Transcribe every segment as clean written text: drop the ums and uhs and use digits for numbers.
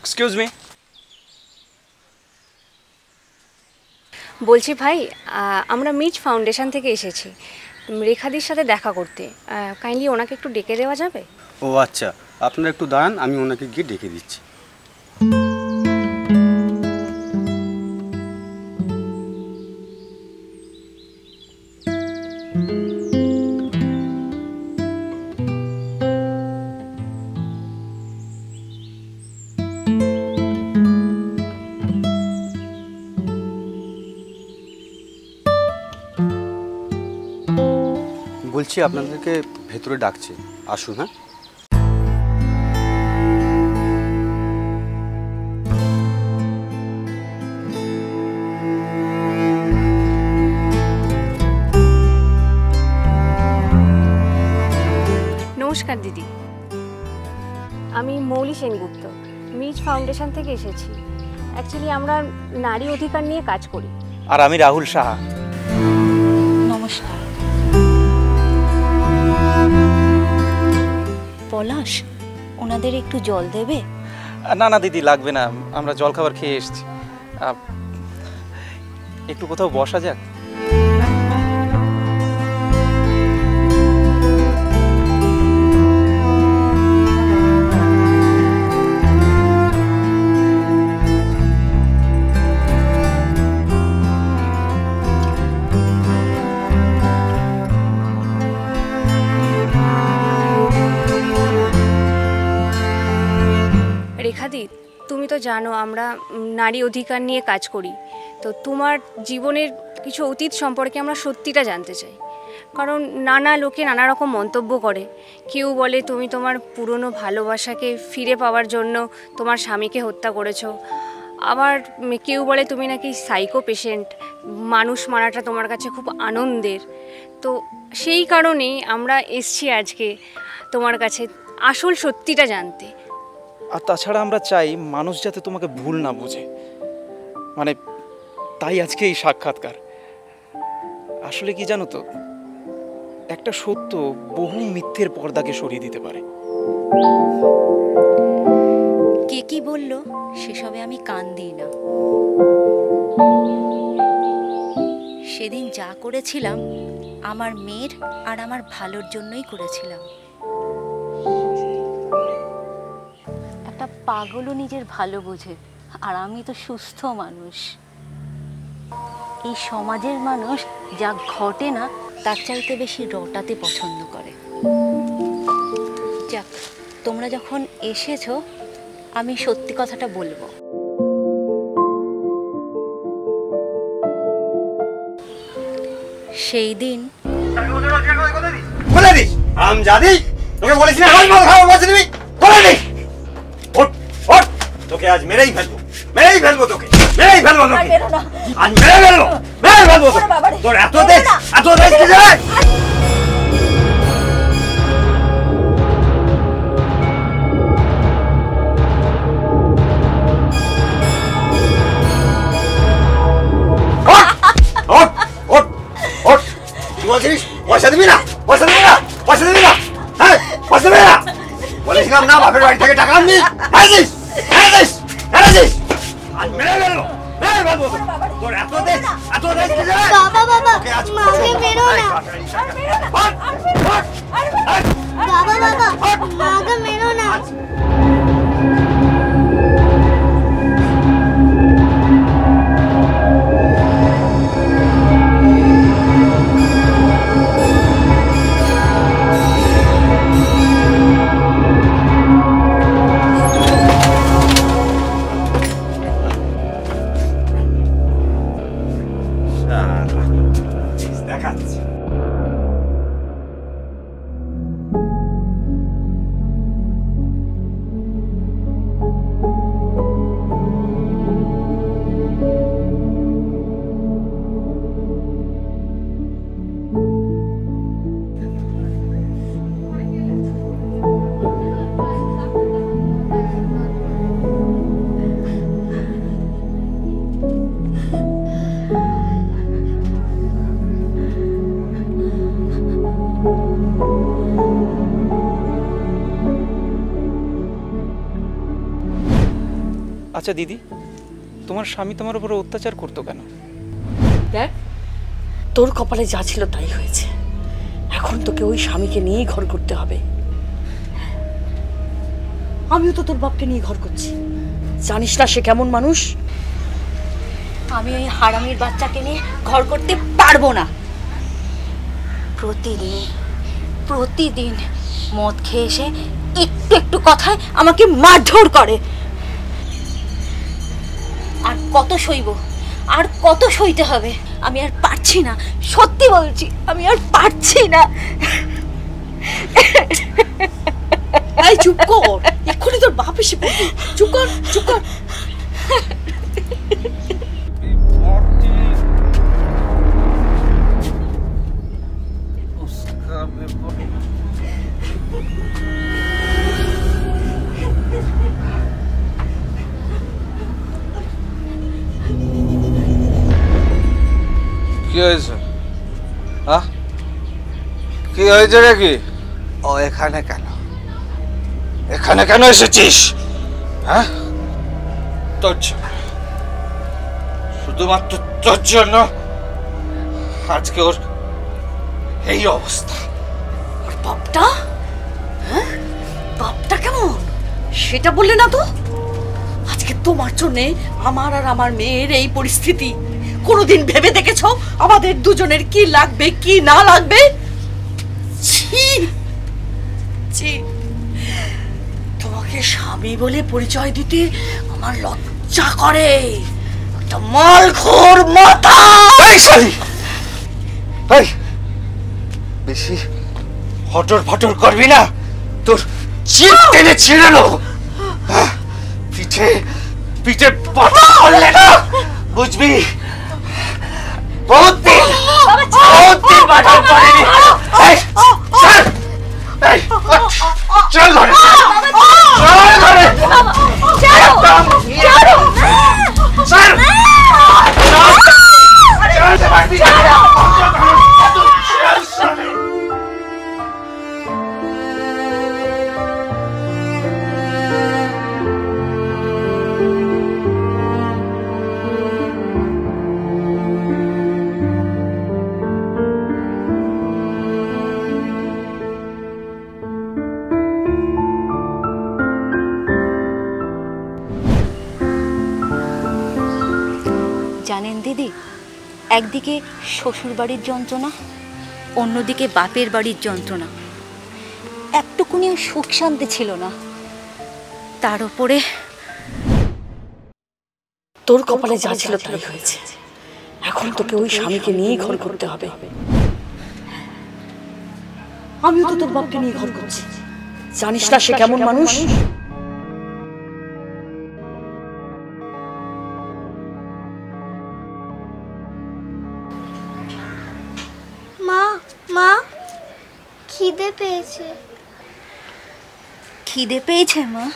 Excuse me. বলছি ভাই, আমরা মিচ ফাউন্ডেশন থেকে এসেছি রেখাদির সাথে দেখা করতে। কাইন্ডলি ওনাকে একটু ডেকে দেওয়া যাবে? ও আচ্ছা, আপনারা একটু দাঁড়ান, আমি ওনাকে গিয়ে ডেকে দিচ্ছি। বলছি আপনাদেরকে ভেতরে ডাকছে, আসুন। হ্যাঁ, নমস্কার দিদি, আমি মৌলি সেনগুপ্ত, মিচ ফাউন্ডেশন থেকে এসেছি। অ্যাকচুয়ালি আমরা নারী অধিকার নিয়ে কাজ করি। আর আমি রাহুল সাহা। নমস্কার। পলাশ, ওনাদের একটু জল দেবে? না না দিদি, লাগবে না, আমরা জল খাবার খেয়ে এসেছি। একটু কোথাও বসা যাক। রেখাদি, তুমি তো জানো আমরা নারী অধিকার নিয়ে কাজ করি। তো তোমার জীবনের কিছু অতীত সম্পর্কে আমরা সত্যিটা জানতে চাই। কারণ নানা লোকে নানা রকম মন্তব্য করে। কেউ বলে তুমি তোমার পুরনো ভালোবাসাকে ফিরে পাওয়ার জন্য তোমার স্বামীকে হত্যা করেছো। আবার কেউ বলে তুমি নাকি সাইকো পেশেন্ট, মানুষ মারাটা তোমার কাছে খুব আনন্দের। তো সেই কারণেই আমরা এসছি আজকে তোমার কাছে আসল সত্যিটা জানতে। আর তাছাড়া আমরা চাই মানুষ যাতে তোমাকে ভুল না বোঝে, মানে তাই আজকে এই সাক্ষাৎকার। আসলে কি জানো তো, একটা সত্য বহু মিথ্যের পর্দাকে সরিয়ে দিতে পারে। কে কি বলল সেসবে আমি কান দিই না। সেদিন যা করেছিলাম আমার মেয়ের আর আমার ভালোর জন্যই করেছিলাম। একটা পাগলও নিজের ভালো বোঝে, আর আমি তো সুস্থ মানুষ। এই সমাজের মানুষ যা ঘটে না তার চাইতে বেশি রটাতে পছন্দ করে। যাক, তোমরা যখন এসেছো আমি সত্যি কথাটা বলবো। সেই দিন তোকে আজ মেরেই ফেলবো, মেরেই ফেলবো, তোকে মেরেই ফেলবো, তোকে আজ মেরে ফেলবো, মেরে ফেলবো। তোর এত দেশ, এত দেশ কি জানে? পয়সা দিবি না, পয়সা দিবি না, পয়সা দিবি না, হ্যাঁ পয়সা দিবি না। বলেছিলাম না বাপের বাড়ি থেকে টাকা আনবি, আজ মেরে ফেলবো, মেরে ফেলবো। তোর এত দেশ, এত দেশ কি জানে? বাবা বাবা, মাকে মেরো না। বাবা বাবা, মাকে মেরো না। দেখাচ্ছি। আচ্ছা দিদি, তোমার স্বামী তোমার উপর অত্যাচার করতো কেন? দেখ, তোর কপালে যা ছিল তাই হয়েছে। এখন তোকে ওই স্বামীকে নিয়েই ঘর করতে হবে। আমিও তো তোর বাপকে নিয়ে ঘর করছি। জানিস না সে কেমন মানুষ? আমি ওই হারামির বাচ্চাকে নিয়ে ঘর করতে পারবো না। প্রতিদিন মদ খেয়ে এসে একটু একটু কথায় আমাকে মারধর করে। আর কত সইব, আর কত সইতে হবে? আমি আর পারছি না, সত্যি বলছি, আমি আর পারছি না। এই চুপ কর, এক্ষুনি তোর বাপ এসে পড়বে। চুপ কর, চুপ কর। কি হয়েছে? কি হয়েছে রে? কি ও এখানে কেন? এখানে কেন এসেছিস? হ্যাঁ, তোর জন্য, শুধুমাত্র তোর জন্য আজকে ওর এই অবস্থা। আর বাপটা? হ্যাঁ, বাপটা কেমন সেটা বললে না তো। আজকে তোমার জন্যে আমার আর আমার মেয়ের এই পরিস্থিতি। কোনোদিন ভেবে দেখেছো আমাদের দুজনের কি লাগবে কি না লাগবে? ছি ছি, তোমাকে স্বামী বলে পরিচয় দিতে আমার লজ্জা করে। একটা মালখোর মাথা। এই শালি, এই বেশি হটর ফটর করবি না, তোর জিভ টেনে ছিঁড়ে নেবো। পিঠে পিঠে পাটা করলে না, বুঝবি? বহুত দিন পাটা করিনি। চল ঘরে, চল ঘরে। জানেন দিদি, একদিকে শ্বশুর বাড়ির যন্ত্রণা, অন্যদিকে বাপের বাড়ির যন্ত্রণা। একটুকুনিও সুখ শান্তি ছিল না। তার উপরে তোর কপালে যা ছিল তাই হয়েছে। এখন তোকে ওই স্বামীকে নিয়েই ঘর করতে হবে। আমিও তো তোর বাপকে নিয়ে ঘর করছি। জানিস না সে কেমন মানুষ? মা মা খিদে পেয়েছে। খিদে পেয়েছে মা?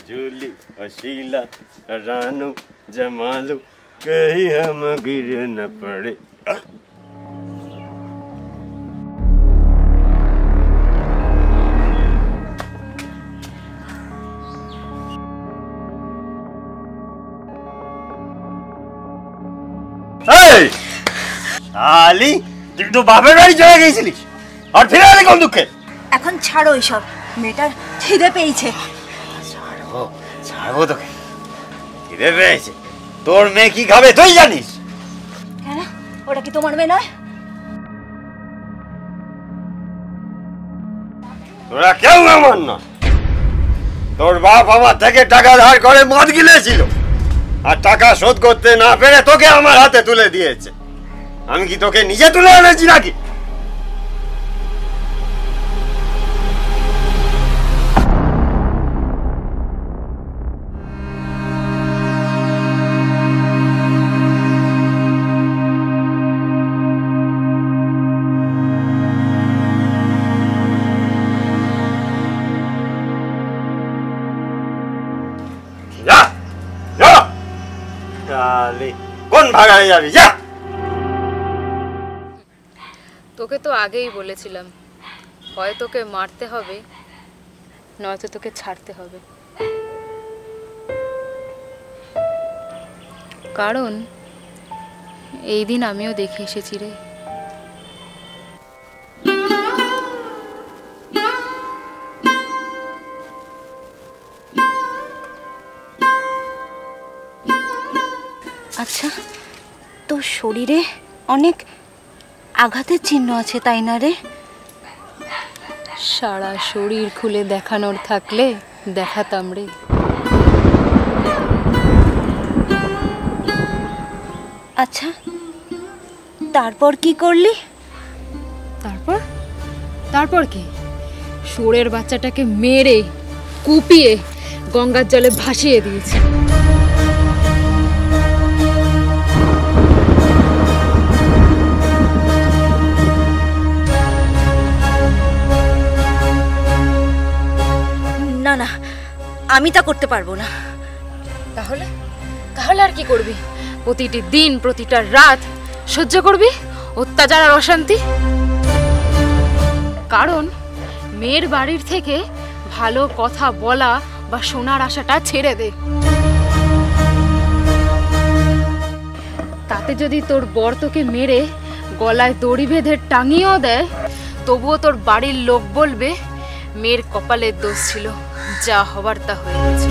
जुली अशीला रानू जमालू कहीं हम गिर न पड़े। আলি, তুই তো বাপের বাড়ি চলে গেছিলিস, আর ফিরে এলি কোন দুঃখে? এখন ছাড়ো এসব, মেয়েটার খিদে পেয়েছে। ছাড়বো তোকে, খিদে পেয়েছে? তোর মেয়ে কি খাবে তুই জানিস? কেন, ওটা কি তোমার মেয়ে নয়? তোরা কেউ আমার না। তোর বাপ আমার থেকে টাকা ধার করে মদ গিলেছিল, আর টাকা শোধ করতে না পেরে তোকে আমার হাতে তুলে দিয়েছে। আমি কি তোকে নিজে তুলে এনেছি নাকি? ভাগাড়ে যাবি, যা। তোকে তো আগেই বলেছিলাম, হয় তোকে মারতে হবে নয়তো তোকে ছাড়তে হবে, কারণ এই দিন আমিও দেখে এসেছি রে। আচ্ছা, তোর শরীরে অনেক আঘাতের চিহ্ন আছে, তাই না রে? সারা শরীর খুলে দেখানোর থাকলে দেখাতাম রে। আচ্ছা, তারপর কি করলি? তারপর কি, শুয়োরের বাচ্চাটাকে মেরে কুপিয়ে গঙ্গার জলে ভাসিয়ে দিয়েছি। না না, আমি তা করতে পারবো না। তাহলে তাহলে আর কি করবি? প্রতিটি দিন প্রতিটা রাত সহ্য করবি অত্যাচার আর অশান্তি? কারণ মেয়ের বাড়ির থেকে ভালো কথা বলা বা শোনার আশাটা ছেড়ে দে। তাতে যদি তোর বর তোকে মেরে গলায় দড়ি বেঁধে টাঙিয়েও দেয়, তবুও তোর বাড়ির লোক বলবে মেয়ের কপালের দোষ ছিল, যা হবার তা হয়ে গেছে।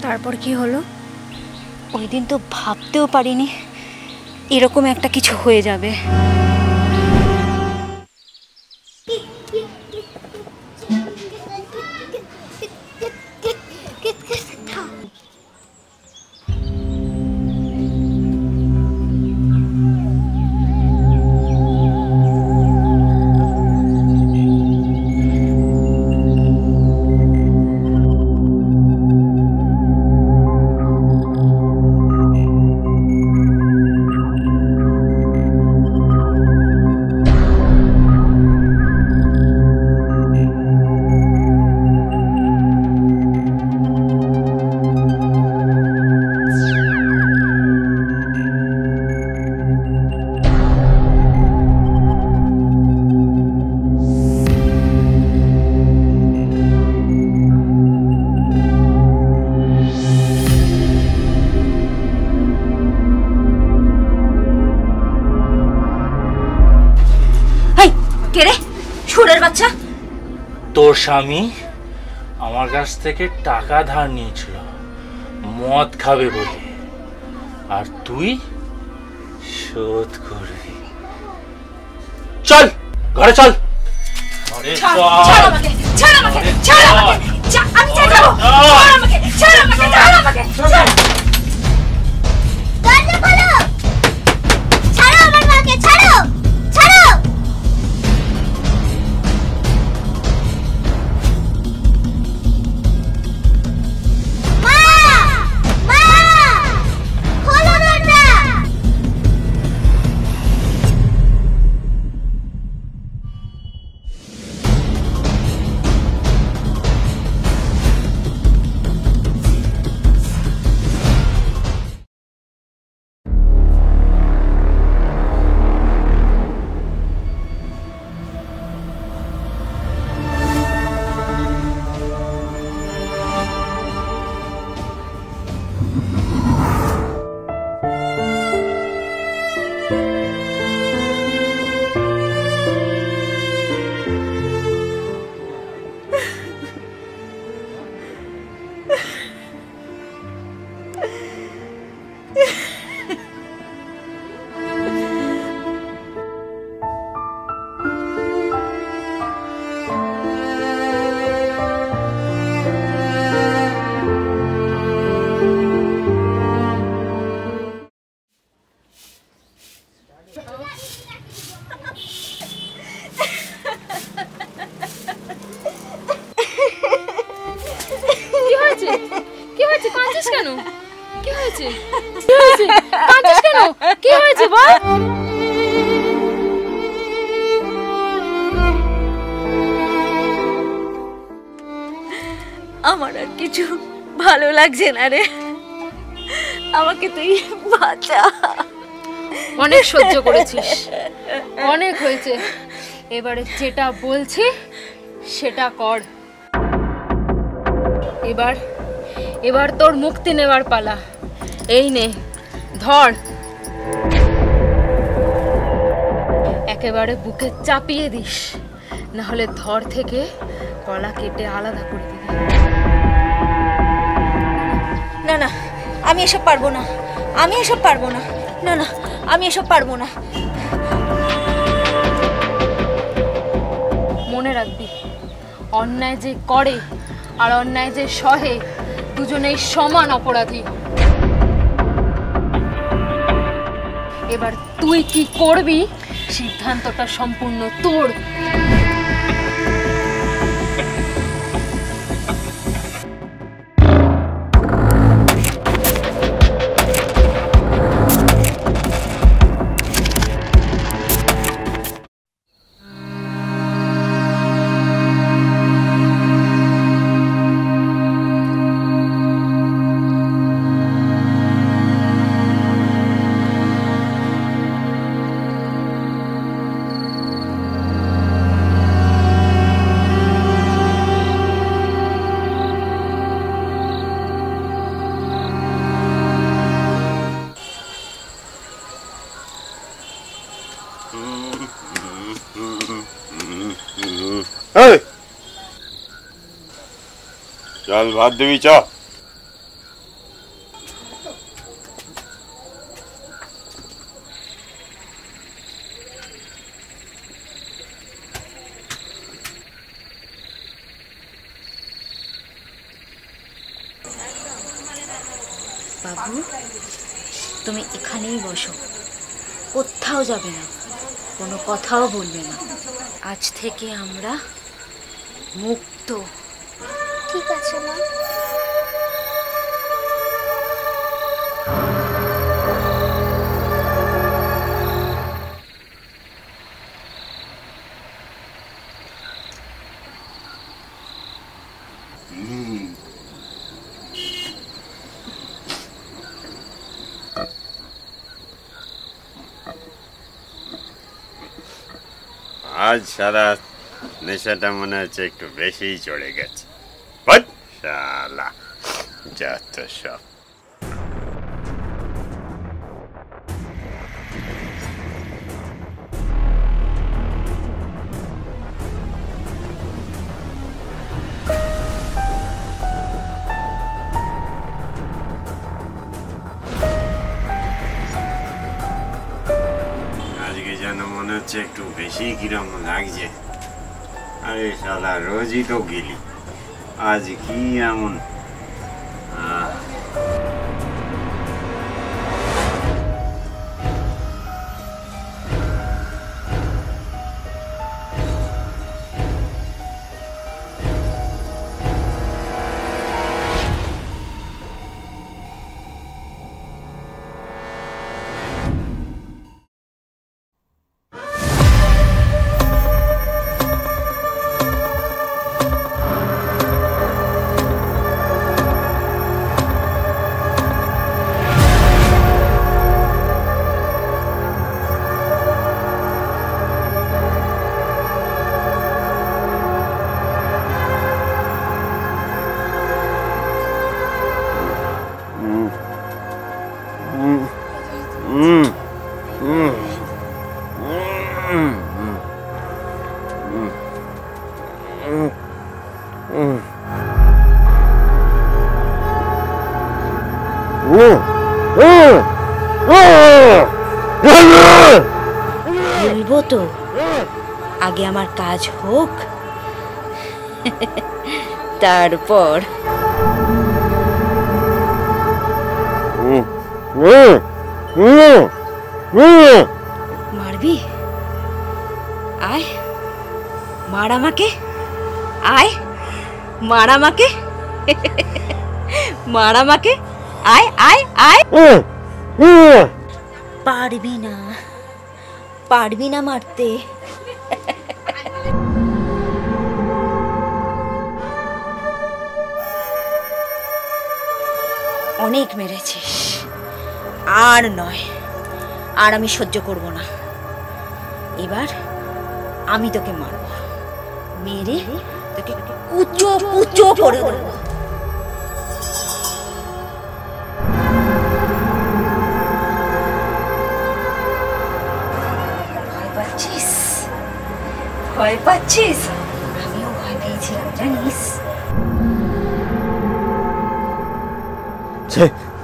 তারপর কি হলো? ওই দিন তো ভাবতেও পারিনি এরকম একটা কিছু হয়ে যাবে। কে রে শুয়োরের বাচ্চা? তোর স্বামী আমার কাছ থেকে টাকা ধার নিয়েছিল মদ খাবে বলে, আর তুই শোধ করবি। চল ঘরে চল। ঘরে চল। ছাড় আমাকে, ছাড় আমাকে, ছাড় আমাকে, আমি যাবো। ছাড় আমাকে, ছাড় আমাকে, ছাড় আমাকে, ছাড়। দরজা খোলো, ছাড়ো আমার মাকে, ছাড়ো, ছাড়ো। মা, মা, খোলো দরজা। হয়েছে? কি হয়েছে? কাঁদছিস কেন? কি হয়েছে বল? আমার আর কিছু ভালো লাগছে না রে, আমাকে তুই বাঁচা। অনেক সহ্য করেছিস, অনেক হয়েছে, এবারে যেটা বলছি সেটা কর। এবার তোর মুক্তি নেওয়ার পালা। এই নে ধর, একেবারে বুকে চাপিয়ে দিস, না হলে ধর থেকে গলা কেটে আলাদা করে দিবি। না না, আমি এসব পারবো না, আমি এসব পারবো না, না না আমি এসব পারবো না। মনে রাখবি, অন্যায় যে করে আর অন্যায় যে সহে, দুজনেই সমান অপরাধী। এবার তুই কি করবি সিদ্ধান্তটা সম্পূর্ণ তোর। চল ভাত দিবি, চ। বাবু, তুমি এখানেই বসো, কোথাও যাবে না, কোনো কথাও বলবে না। আজ থেকে আমরা মুক্ত। ঠিক আছে মা। আজ সারা নেশাটা মনে হচ্ছে একটু বেশিই চড়ে গেছে। শালা যত সব। আজকে যেন মনে হচ্ছে একটু বেশি কিরম লাগছে। আরে শালা রোজই তো গেলি, আজ কি এমন? বলবো তো, আগে আমার কাজ হোক, তারপর। মারবি? আয় মার আমাকে, আয় মার আমাকে, মার আমাকে। আয় আয় আয়। পারবি না, পারবি না মারতে। অনেক মেরেছিস, আর নয়, আর আমি সহ্য করব না। এবার আমি তোকে মারব, মেরে তোকে কুচো কুচো করে দেবো। ভয় পাচ্ছিস? ভয় পাচ্ছিস? আমিও ভয় পেয়েছিলাম জানিস।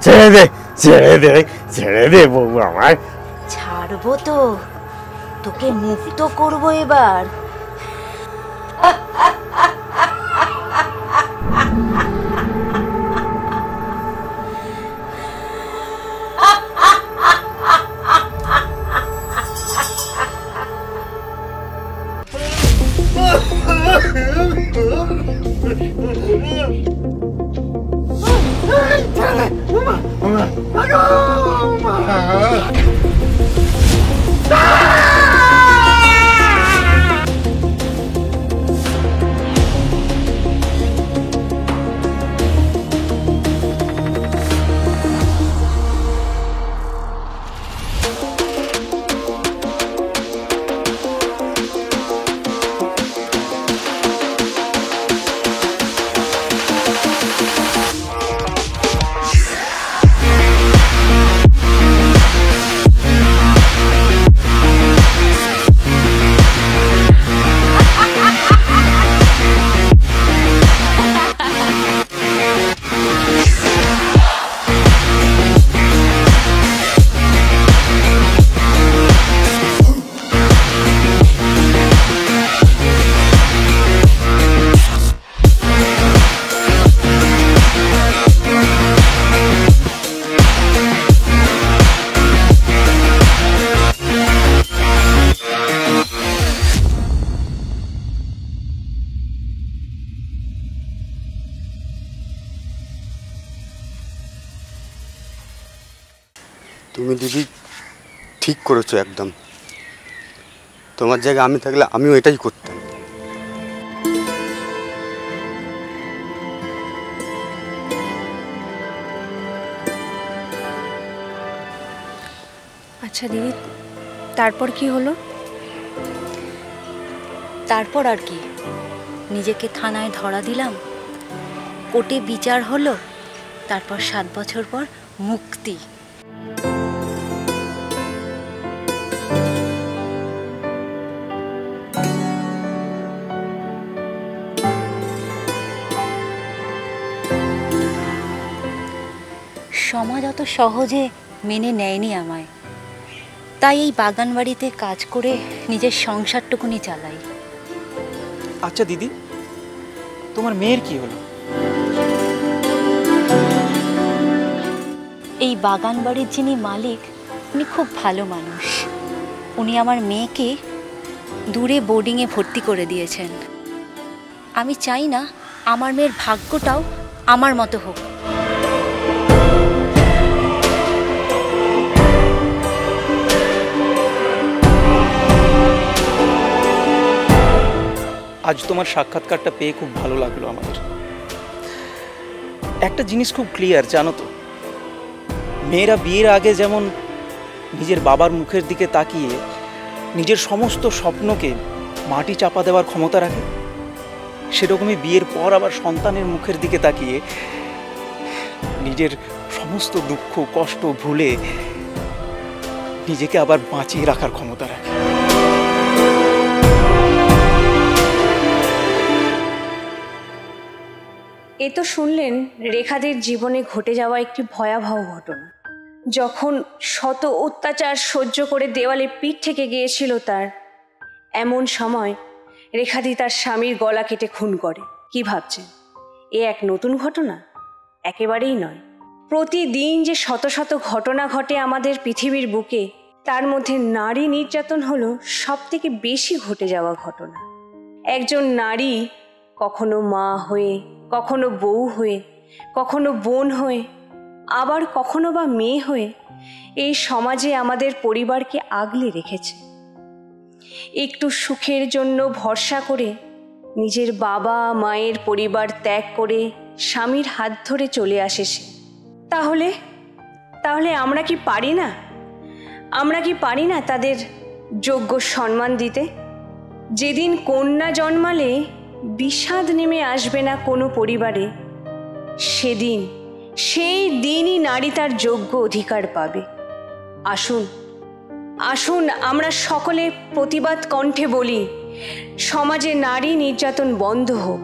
ছেড়ে দে, ছেড়ে দে, ছেড়ে দে বউ আমার। ছাড়বো তো, তোকে মুক্ত করবো এবার। তুমি দিদি ঠিক করেছো একদম। তোমার জায়গায় আমি থাকলে আমিও এটাই করতাম। আচ্ছা দিদি, তারপর কি হলো? তারপর আর কি, নিজেকে থানায় ধরা দিলাম, কোর্টে বিচার হলো, তারপর 7 বছর পর মুক্তি। সমাজ অত সহজে মেনে নেয়নি আমায়, তাই এই বাগান বাড়িতে কাজ করে নিজের সংসারটুকুনি চালাই। আচ্ছা দিদি, তোমার মেয়ের কি হলো? এই বাগান বাড়ির যিনি মালিক, উনি খুব ভালো মানুষ। উনি আমার মেয়েকে দূরে বোর্ডিংয়ে ভর্তি করে দিয়েছেন। আমি চাই না আমার মেয়ের ভাগ্যটাও আমার মতো হোক। আজ তোমার সাক্ষাৎকারটা পেয়ে খুব ভালো লাগলো আমাদের। একটা জিনিস খুব ক্লিয়ার, জানো তো, মেয়েরা বিয়ের আগে যেমন নিজের বাবার মুখের দিকে তাকিয়ে নিজের সমস্ত স্বপ্নকে মাটি চাপা দেওয়ার ক্ষমতা রাখে, সেরকমই বিয়ের পর আবার সন্তানের মুখের দিকে তাকিয়ে নিজের সমস্ত দুঃখ কষ্ট ভুলে নিজেকে আবার বাঁচিয়ে রাখার ক্ষমতা রাখে। এ তো শুনলেন রেখাদের জীবনে ঘটে যাওয়া একটি ভয়াবহ ঘটনা। যখন শত অত্যাচার সহ্য করে দেওয়ালে পিঠ থেকে গিয়েছিল তার, এমন সময় রেখাদি তার স্বামীর গলা কেটে খুন করে। কি ভাবছেন এ এক নতুন ঘটনা? একেবারেই নয়। প্রতিদিন যে শত শত ঘটনা ঘটে আমাদের পৃথিবীর বুকে, তার মধ্যে নারী নির্যাতন হলো সব থেকে বেশি ঘটে যাওয়া ঘটনা। একজন নারী কখনো মা হয়ে, কখনো বউ হয়ে, কখনো বোন হয়ে, আবার কখনো বা মেয়ে হয়ে এই সমাজে আমাদের পরিবারকে আগলে রেখেছে। একটু সুখের জন্য ভরসা করে নিজের বাবা মায়ের পরিবার ত্যাগ করে স্বামীর হাত ধরে চলে আসে সে। তাহলে আমরা কি পারি না? আমরা কি পারি না তাদের যোগ্য সম্মান দিতে? যেদিন কন্যা জন্মালে বিষাদ নেমে আসবে না কোনো পরিবারে, সেই দিনই নারী তার যোগ্য অধিকার পাবে। আসুন আমরা সকলে প্রতিবাদ কণ্ঠে বলি, সমাজে নারী নির্যাতন বন্ধ হোক।